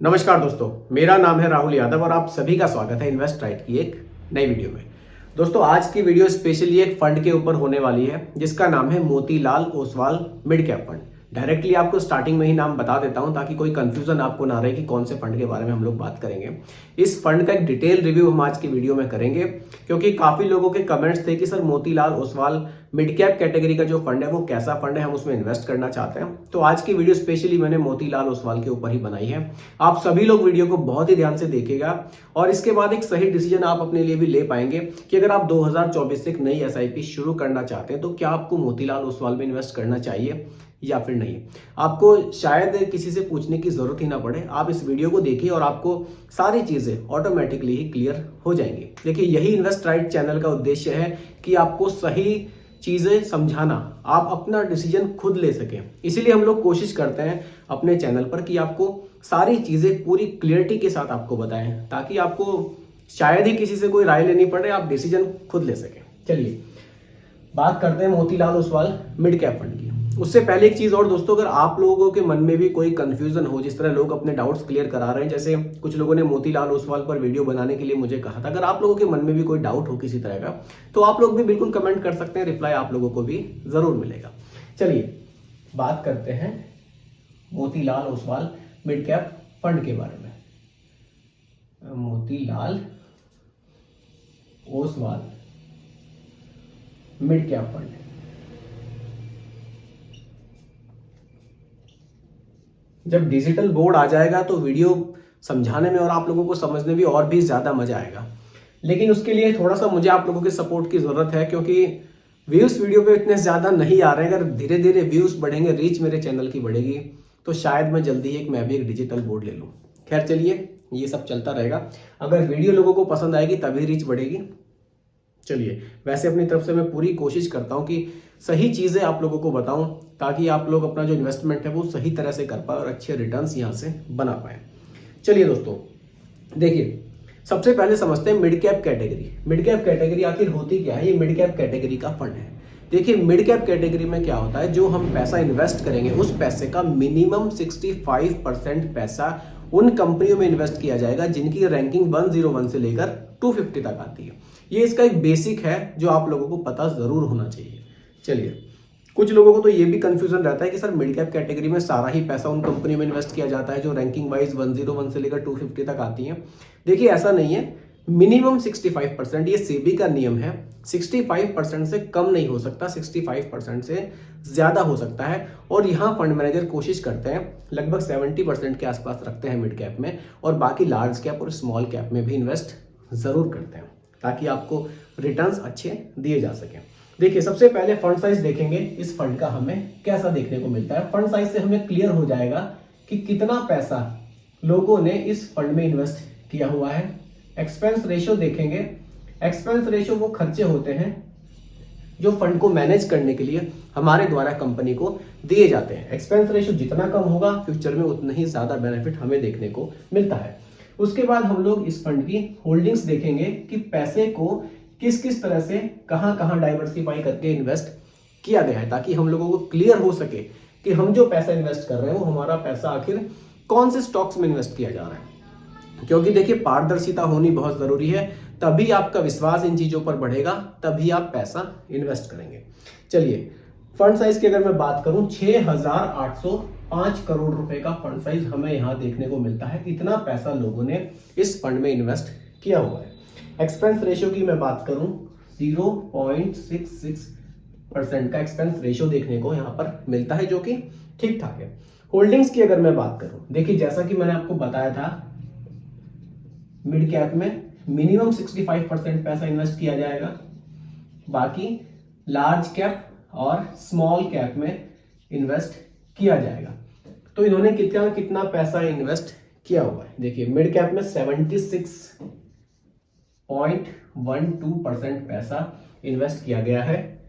नमस्कार दोस्तों, मेरा नाम है राहुल यादव और आप सभी का स्वागत है इन्वेस्ट राइट की एक नई वीडियो में। दोस्तों, आज की वीडियो स्पेशली एक फंड के ऊपर होने वाली है जिसका नाम है Motilal Oswal mid cap fund. Directly आपको स्टार्टिंग में ही नाम बता देता हूं ताकि कोई कंफ्यूजन आपको ना रहे कि कौन से फंड के बारे में हम लोग बात करेंगे। इस फंड का एक डिटेल रिव्यू हम आज की वीडियो में करेंगे क्योंकि काफी लोगों के कमेंट्स थे कि sir Motilal Oswal mid cap category का जो फंड है वो कैसा फंड है, हम उसमें इन्वेस्ट करना चाहते हैं। तो आज की वीडियो स्पेशली मैंने मोतीलाल ओसवाल के ऊपर ही बनाई है। आप सभी लोग वीडियो को बहुत ही ध्यान से देखिएगा और इसके बाद एक सही डिसीजन आप अपने लिए भी ले पाएंगे कि अगर आप 2024 से एक नई एसआईपी शुरू करना चाहते हैं तो क्या आपको मोतीलाल ओसवाल में इन्वेस्ट करना चाहिए या फिर नहीं। आपको शायद किसी से पूछने की जरूरत ही ना पड़े, आप इस वीडियो को देखिए और आपको सारी चीजें ऑटोमेटिकली ही क्लियर हो जाएंगी। देखिए, यही इन्वेस्ट राइट चैनल का उद्देश्य है कि आपको सही चीजें समझाना, आप अपना डिसीजन खुद ले सकें। इसीलिए हम लोग कोशिश करते हैं अपने चैनल पर कि आपको सारी चीजें पूरी क्लियरिटी के साथ आपको बताएं ताकि आपको शायद ही किसी से कोई राय लेनी पड़े, आप डिसीजन खुद ले सकें। चलिए बात करते हैं Motilal Oswal mid cap fund की। उससे पहले एक चीज और दोस्तों, अगर आप लोगों के मन में भी कोई कंफ्यूजन हो, जिस तरह लोग अपने डाउट्स क्लियर करा रहे हैं, जैसे कुछ लोगों ने मोतीलाल ओसवाल पर वीडियो बनाने के लिए मुझे कहा था, अगर आप लोगों के मन में भी कोई डाउट हो किसी तरह का तो आप लोग भी बिल्कुल कमेंट कर सकते हैं, रिप्लाई आप लोगों को भी जरूर मिलेगा। चलिए बात करते हैं Motilal Oswal mid cap fund के बारे में। Motilal Oswal mid cap fund, जब डिजिटल बोर्ड आ जाएगा तो वीडियो समझाने में और आप लोगों को समझने में भी और भी ज्यादा मजा आएगा, लेकिन उसके लिए थोड़ा सा मुझे आप लोगों के सपोर्ट की जरूरत है क्योंकि व्यूज वीडियो पे इतने ज्यादा नहीं आ रहे हैं। अगर धीरे धीरे व्यूज बढ़ेंगे, रीच मेरे चैनल की बढ़ेगी तो शायद मैं जल्दी ही मैं भी एक डिजिटल बोर्ड ले लूं। खैर चलिए, ये सब चलता रहेगा। अगर वीडियो लोगों को पसंद आएगी तभी रीच बढ़ेगी। चलिए, वैसे अपनी तरफ से मैं पूरी कोशिश करता हूं कि सही चीजें आप लोगों को बताऊं ताकि आप लोग अपना जो इन्वेस्टमेंट है वो सही तरह से कर पाए और अच्छे रिटर्न्स यहां से बना पाए। चलिए दोस्तों, देखिए सबसे पहले समझते हैं mid cap category. Mid cap category आखिर होती क्या है? ये मिड कैप कैटेगरी का फंड है। देखिए, मिड कैप कैटेगरी में क्या होता है, जो हम पैसा इन्वेस्ट करेंगे उस पैसे का मिनिमम 65% पैसा उन कंपनियों में इन्वेस्ट किया जाएगा जिनकी रैंकिंग 101 से लेकर 250 तक आती है। ये इसका एक बेसिक है जो आप लोगों को पता जरूर होना चाहिए। चलिए, कुछ लोगों को तो ये भी कंफ्यूजन रहता है कि सर मिड कैप कैटेगरी में सारा ही पैसा उन कंपनियों में इन्वेस्ट किया जाता है जो रैंकिंग वाइज 101 से लेकर 250 तक आती हैं। देखिए, ऐसा नहीं है। मिनिमम 65%, ये सेबी का नियम है। 65% से कम नहीं हो सकता, 65% से ज्यादा हो सकता है। और यहाँ फंड मैनेजर कोशिश करते हैं, लगभग 70% के आसपास रखते हैं मिड कैप में, और बाकी लार्ज कैप और स्मॉल कैप में भी इन्वेस्ट जरूर करते हैं ताकि आपको रिटर्न्स अच्छे दिए जा सके। देखिए, सबसे पहले फंड साइज देखेंगे, इस फंड का हमें कैसा देखने को मिलता है। फंड साइज से हमें क्लियर हो जाएगा कि कितना पैसा लोगों ने इस फंड में इन्वेस्ट किया हुआ है। एक्सपेंस रेशियो देखेंगे। एक्सपेंस रेशियो वो खर्चे होते हैं जो फंड को मैनेज करने के लिए हमारे द्वारा कंपनी को दिए जाते हैं। एक्सपेंस रेशियो जितना कम होगा फ्यूचर में उतना ही ज्यादा बेनिफिट हमें देखने को मिलता है। उसके बाद हम लोग इस फंड की होल्डिंग्स देखेंगे कि पैसे को किस किस तरह से कहां कहां डाइवर्सिफाई करके इन्वेस्ट किया गया है, ताकि हम लोगों को क्लियर हो सके कि हम जो पैसा इन्वेस्ट कर रहे हैं वो हमारा पैसा आखिर कौन से स्टॉक्स में इन्वेस्ट किया जा रहा है। क्योंकि देखिए, पारदर्शिता होनी बहुत जरूरी है, तभी आपका विश्वास इन चीजों पर बढ़ेगा, तभी आप पैसा इन्वेस्ट करेंगे। चलिए, फंड साइज की अगर मैं बात करूं, 6,805 करोड़ रुपए का फंड साइज हमें यहां देखने को मिलता है। इतना पैसा लोगों ने इस फंड में इन्वेस्ट किया हुआ है। एक्सपेंस रेशियो की मैं बात करूं, 0.66% का एक्सपेंस रेशियो देखने को यहां पर मिलता है, जो कि ठीक ठाक है। होल्डिंग्स की अगर मैं बात करूं, देखिए जैसा कि मैंने आपको बताया था, मिड कैप में मिनिमम 65% पैसा इन्वेस्ट किया जाएगा, बाकी लार्ज कैप और स्मॉल कैप में इन्वेस्ट किया जाएगा। तो इन्होंने कितना कितना पैसा इन्वेस्ट किया हुआ है, देखिए मिड कैप में 76.12% पैसा इन्वेस्ट किया गया है,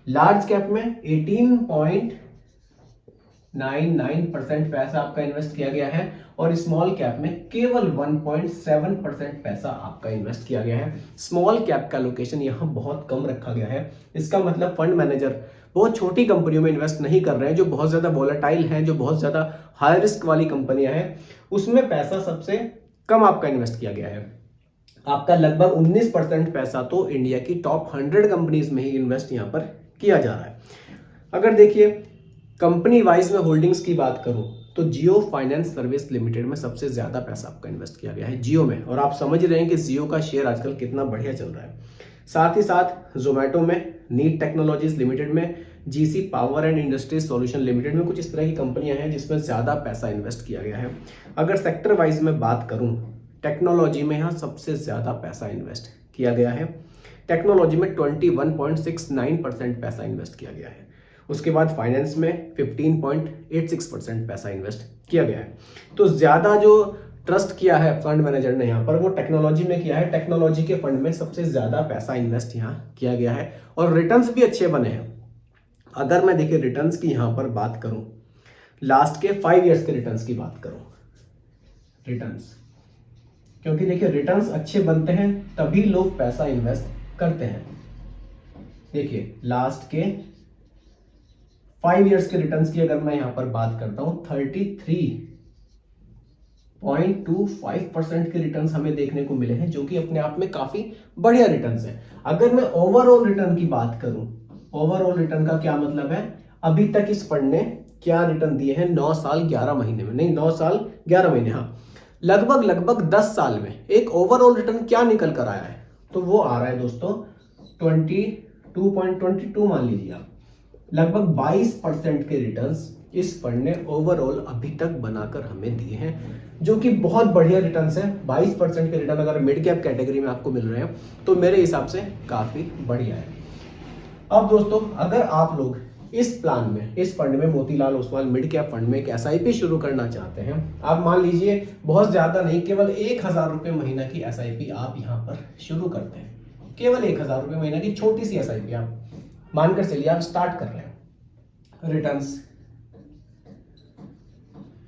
लार्ज कैप में 18.99% पैसा आपका इन्वेस्ट किया गया है, और स्मॉल कैप में केवल 1.7% पैसा आपका इन्वेस्ट किया गया है। स्मॉल कैप का लोकेशन यहां बहुत कम रखा गया है। इसका मतलब फंड मैनेजर बहुत छोटी कंपनियों में इन्वेस्ट नहीं कर रहे हैं, जो बहुत ज़्यादा वॉलेटाइल हैं, जो बहुत ज़्यादा हाई रिस्क वाली कंपनियां हैं, उसमें पैसा सबसे कम आपका इन्वेस्ट किया गया है। आपका लगभग 19% पैसा तो इंडिया की टॉप 100 कंपनीज में ही इन्वेस्ट यहाँ पर किया जा रहा है। अगर देखिए कंपनी वाइज में होल्डिंग्स की बात करूं तो जियो फाइनेंस सर्विस लिमिटेड में सबसे ज्यादा पैसा आपका इन्वेस्ट किया गया है जियो में, और आप समझ रहे हैं कि जियो का शेयर आजकल कितना बढ़िया चल रहा है। साथ ही साथ जोमेटो में, नीट टेक्नोलॉजीज लिमिटेड में, GC power and industries solution limited में, कुछ इस तरह की कंपनियां हैं जिसमें ज्यादा पैसा इन्वेस्ट किया गया है। अगर सेक्टर वाइज में बात करूं, टेक्नोलॉजी में यहाँ सबसे ज्यादा पैसा इन्वेस्ट किया गया है। टेक्नोलॉजी में 21.69% पैसा इन्वेस्ट किया गया है। उसके बाद फाइनेंस में 15.86% पैसा इन्वेस्ट किया गया है। तो ज्यादा जो ट्रस्ट किया है फंड मैनेजर ने यहाँ पर, वो टेक्नोलॉजी में किया है। टेक्नोलॉजी के फंड में सबसे ज्यादा पैसा इन्वेस्ट यहाँ किया गया है और रिटर्न्स भी अच्छे बने हैं। अगर मैं देखिए रिटर्न्स की यहाँ पर बात करूं, लास्ट के 5 ईयर्स के रिटर्न्स की बात करूं, रिटर्न्स, क्योंकि देखिए रिटर्न्स अच्छे बनते हैं तभी लोग पैसा इन्वेस्ट करते हैं। देखिए लास्ट के 5 ईयर्स के रिटर्न्स की अगर मैं यहां पर बात करता हूं, 33.25% के रिटर्न्स हमें देखने को मिले हैं, जो कि अपने आप में काफी बढ़िया रिटर्न्स हैं। अगर मैं ओवरऑल रिटर्न की बात करूं, ओवरऑल रिटर्न का क्या मतलब है, अभी तक इस फंड ने क्या रिटर्न दिए हैं 9 साल 11 महीने में, नहीं 9 साल 11 महीने, हाँ लगभग 10 साल में एक ओवरऑल रिटर्न क्या निकल कर आया है, तो वो आ रहा है दोस्तों 22.22 मान लीजिए आप, लगभग 22% के रिटर्न्स इस फंड ने ओवरऑल अभी तक बनाकर हमें दिए हैं, जो कि बहुत बढ़िया रिटर्न्स हैं। 22% के रिटर्न अगर मिड कैप कैटेगरी में आपको मिल रहे हैं तो मेरे हिसाब से काफी बढ़िया है। अब दोस्तों अगर आप लोग इस प्लान में, इस फंड में, Motilal Oswal mid cap fund में एक एसआईपी शुरू करना चाहते हैं, आप मान लीजिए बहुत ज्यादा नहीं, केवल 1000 रुपए महीना की एसआईपी आप यहां पर शुरू करते हैं, केवल 1000 रुपए महीना की छोटी सी एसआईपी आप मानकर चलिए आप स्टार्ट कर रहे हैं। रिटर्न्स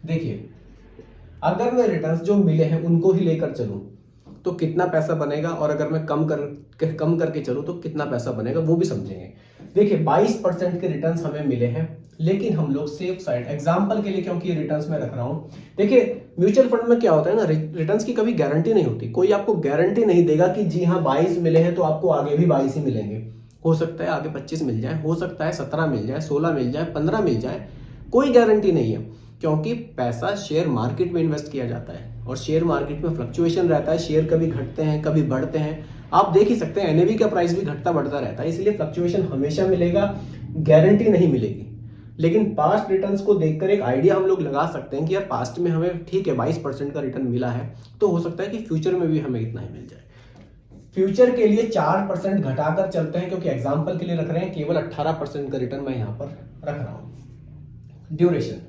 देखिए, अगर मैं रिटर्न्स जो मिले हैं उनको ही लेकर चलूं तो कितना पैसा बनेगा, और अगर मैं कम करके चलूं तो कितना पैसा बनेगा, वो भी समझेंगे। देखिए 22% के रिटर्न्स हमें मिले हैं, लेकिन हम लोग सेफ साइड, एग्जांपल के लिए क्योंकि रिटर्न्स में रख रहा हूं, देखिए म्यूचुअल फंड में क्या होता है ना, रिटर्न्स की कभी गारंटी नहीं होती। कोई आपको गारंटी नहीं देगा कि जी हाँ 22 मिले हैं तो आपको आगे भी 22 ही मिलेंगे। हो सकता है आगे 25 मिल जाए, हो सकता है 17 मिल जाए, 16 मिल जाए, 15 मिल जाए, कोई गारंटी नहीं है, क्योंकि पैसा शेयर मार्केट में इन्वेस्ट किया जाता है और शेयर मार्केट में फ्लक्चुएशन रहता है, शेयर कभी घटते हैं कभी बढ़ते हैं, आप देख ही सकते हैं एनएवी का प्राइस भी घटता बढ़ता रहता है, इसलिए फ्लक्चुएशन हमेशा मिलेगा, गारंटी नहीं मिलेगी। लेकिन पास्ट रिटर्न्स को देखकर एक आइडिया हम लोग लगा सकते हैं कि यार पास्ट में हमें ठीक है 22% का रिटर्न मिला है, तो हो सकता है कि फ्यूचर में भी हमें इतना ही मिल जाए। फ्यूचर के लिए 4% घटाकर चलते हैं, क्योंकि एग्जाम्पल के लिए रख रहे हैं, केवल 18% का रिटर्न मैं यहां पर रख रहा हूं। ड्यूरेशन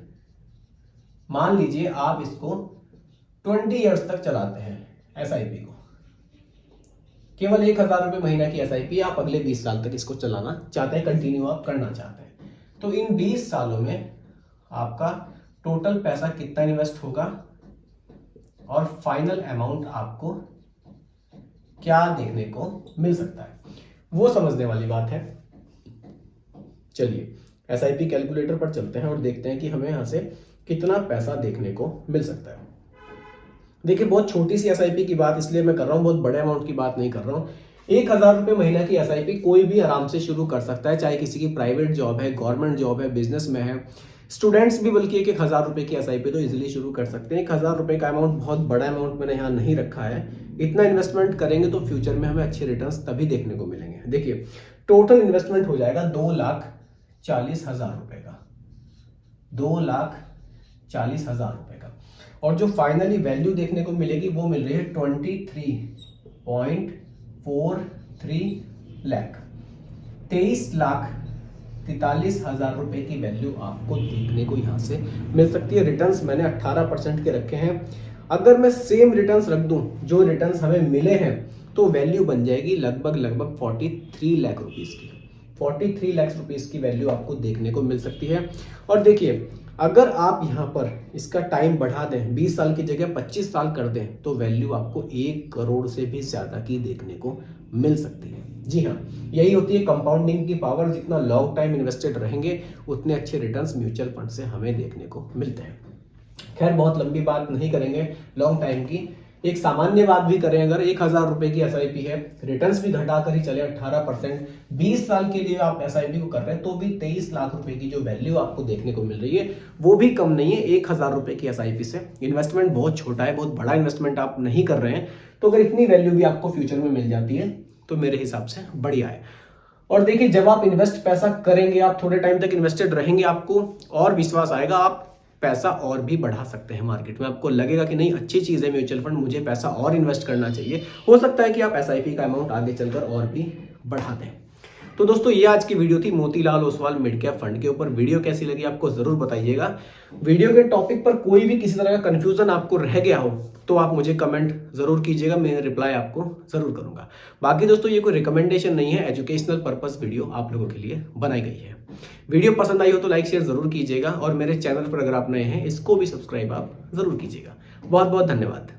मान लीजिए आप इसको 20 ईयर्स तक चलाते हैं एसआईपी को, केवल 1000 रुपए महीना की एसआईपी, आप अगले 20 साल तक इसको चलाना चाहते हैं, कंटिन्यू आप करना चाहते हैं, तो इन 20 सालों में आपका टोटल पैसा कितना इन्वेस्ट होगा और फाइनल अमाउंट आपको क्या देखने को मिल सकता है, वो समझने वाली बात है। चलिए एसआईपी कैलकुलेटर पर चलते हैं और देखते हैं कि हमें यहां से कितना पैसा देखने को मिल सकता है। देखिए बहुत छोटी सी एसआईपी की बात इसलिए मैं कर रहा हूं, बहुत बड़े अमाउंट की बात नहीं कर रहा हूं। 1000 रुपए महीना की एसआईपी कोई भी आराम से शुरू कर सकता है, चाहे किसी की प्राइवेट जॉब है, गवर्नमेंट जॉब है, बिजनेस में है, स्टूडेंट्स भी बल्कि 1000 रुपए की एसआईपी तो इजीली शुरू कर सकते हैं। 1000 रुपए का अमाउंट बहुत बड़ा अमाउंट मैंने यहाँ नहीं रखा है, इतना इन्वेस्टमेंट करेंगे तो फ्यूचर में हमें अच्छे रिटर्न्स तभी देखने को मिलेंगे। देखिए टोटल इन्वेस्टमेंट हो जाएगा 2,40,000 रुपए का, 2,40,000 रुपए का, और जो फाइनली वैल्यू देखने को मिलेगी वो मिल रही है 23.43 लाख, 23,43,000 रुपए की वैल्यू आपको देखने को यहां से मिल सकती है। रिटर्न्स मैंने 18% के रखे हैं, अगर मैं सेम रिटर्न्स रख दूं जो रिटर्न्स हमें मिले हैं तो वैल्यू बन जाएगी लगभग 43 लाख रुपीस की, 43 लाख रुपीस की वैल्यू आपको देखने को मिल सकती है। और देखिए अगर आप यहाँ पर इसका टाइम बढ़ा दें, 20 साल की जगह 25 साल कर दें, तो वैल्यू आपको 1 करोड़ से भी ज्यादा की देखने को मिल सकती है। जी हाँ, यही होती है कंपाउंडिंग की पावर। जितना लॉन्ग टाइम इन्वेस्टेड रहेंगे उतने अच्छे रिटर्न्स म्यूचुअल फंड से हमें देखने को मिलते हैं। खैर, बहुत लंबी बात नहीं करेंगे लॉन्ग टाइम की, एक सामान्य बात भी करें। अगर 1,000 रुपए की एसआईपी है, रिटर्न्स भी घटा कर ही चले 18%, 20 साल के लिए आप एसआईपी को कर रहे हैं, तो भी 23 लाख रुपए की जो वैल्यू आपको देखने को मिल रही है वो भी कम नहीं है 1,000 रुपए की एसआईपी से। इन्वेस्टमेंट बहुत छोटा है, बहुत बड़ा इन्वेस्टमेंट आप नहीं कर रहे हैं, तो अगर इतनी वैल्यू भी आपको फ्यूचर में मिल जाती है तो मेरे हिसाब से बढ़िया है। और देखिए, जब आप इन्वेस्ट पैसा करेंगे, आप थोड़े टाइम तक इन्वेस्टेड रहेंगे, आपको और विश्वास आएगा, आप पैसा और भी बढ़ा सकते हैं मार्केट में। आपको लगेगा कि नहीं, अच्छी चीज है म्यूचुअल फंड, मुझे पैसा और इन्वेस्ट करना चाहिए। हो सकता है कि आप एसआईपी का अमाउंट आगे चलकर और भी बढ़ा दें। तो दोस्तों, ये आज की वीडियो थी Motilal Oswal mid cap fund के ऊपर। वीडियो कैसी लगी आपको जरूर बताइएगा। वीडियो के टॉपिक पर कोई भी किसी तरह का कंफ्यूजन आपको रह गया हो तो आप मुझे कमेंट जरूर कीजिएगा, मैं रिप्लाई आपको जरूर करूंगा। बाकी दोस्तों, ये कोई रिकमेंडेशन नहीं है, एजुकेशनल पर्पस वीडियो आप लोगों के लिए बनाई गई है। वीडियो पसंद आई हो तो लाइक शेयर जरूर कीजिएगा, और मेरे चैनल पर अगर आप नए हैं इसको भी सब्सक्राइब आप जरूर कीजिएगा। बहुत बहुत धन्यवाद।